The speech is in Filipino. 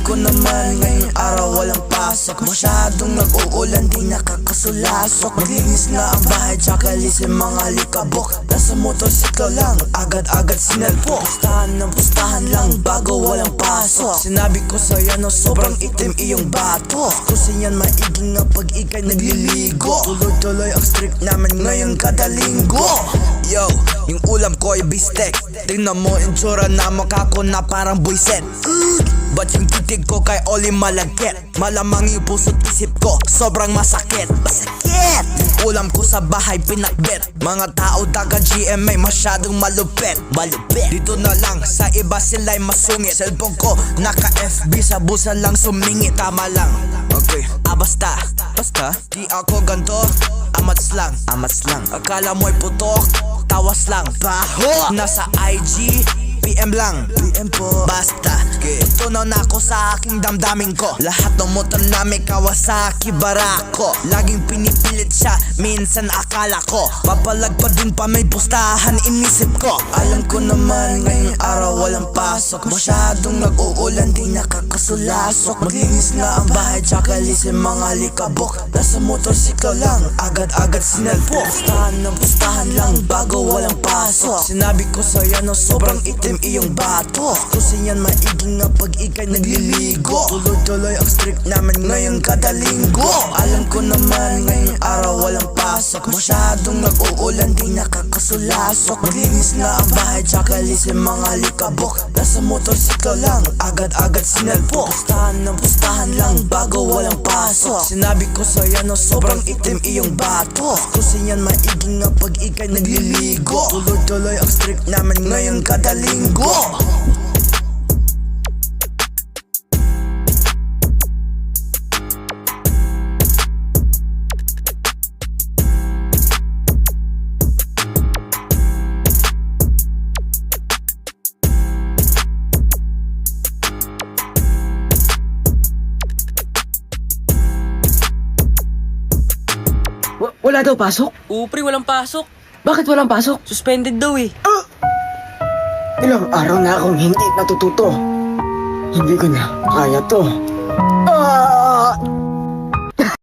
ko naman ngayong araw walang pasok. Masyadong nag-uulan, di nakakasulasok. Maglinis na ang bahay, tsaka lisin mga likabok. Nasa motorsiklo lang, agad-agad sinelpo. Pustahan lang, bago walang pasok. Sinabi ko sa'yo na sobrang itim iyong bato. Kasi yan maiging na pag ikay nagliligo. Tuloy-tuloy ang strict namin ngayon kada linggo. Yo, yung ulam ko ay bistek. Tingnan mo yung tsura na mukha ko na parang buiset. Ba't yung titig ko kay Oli malagkit? Malamang yung puso't isip ko sobrang masakit. Masakit! Yung ulam ko sa bahay pinakbit. Mga tao taga GMA masyadong malupit. Dito na lang, sa iba sila'y masungit. Cellphone ko naka-FB, sa busa lang sumingit. Tama lang, okay, basta di ako ganto. Amats lang, akala mo'y putok, tawas lang. Baho! Nasa IG, PM lang, PM po. Basta, tunaw na ako sa aking damdamin ko. Lahat ng motor namin Kawasaki Barako. Laging pinipilit siya, minsan akala ko papalagpad din pa may pustahan, inisip ko. Alam ko naman ngayong araw walang pasok. Masyadong nag-uulan, di nakakasulasok. Maglinis na ang bahay, tsaka lisin mga likabok. Nasa motorsiklo lang, agad-agad sinelpo. Pustahan lang, bago walang pasok. Sinabi ko sa'yo na sobrang itim iyong bato. Kasi yan maiging na pag ikay nagliligo. Tuloy-tuloy ang strict namin ngayon kada linggo. Alam ko naman ngayong araw walang pasok. Masyadong nag-uulan, di nakakasulasok. Maglinis na ang bahay, tsaka lisin mga likabok. Nasa motorsiklo lang, agad-agad sinelpo. Pustahan lang, bago walang pasok. Sinabi ko sa'yo na sobrang itim iyong bato. Kasi yan maiging na pag ikay nagliligo. Tuloy-tuloy ang strict namin ngayon kada linggo. Wala daw pasok? Oo, pre, walang pasok. Bakit walang pasok? Suspended daw eh. Ilang araw na akong hindi natututo. Hindi ko na kaya to.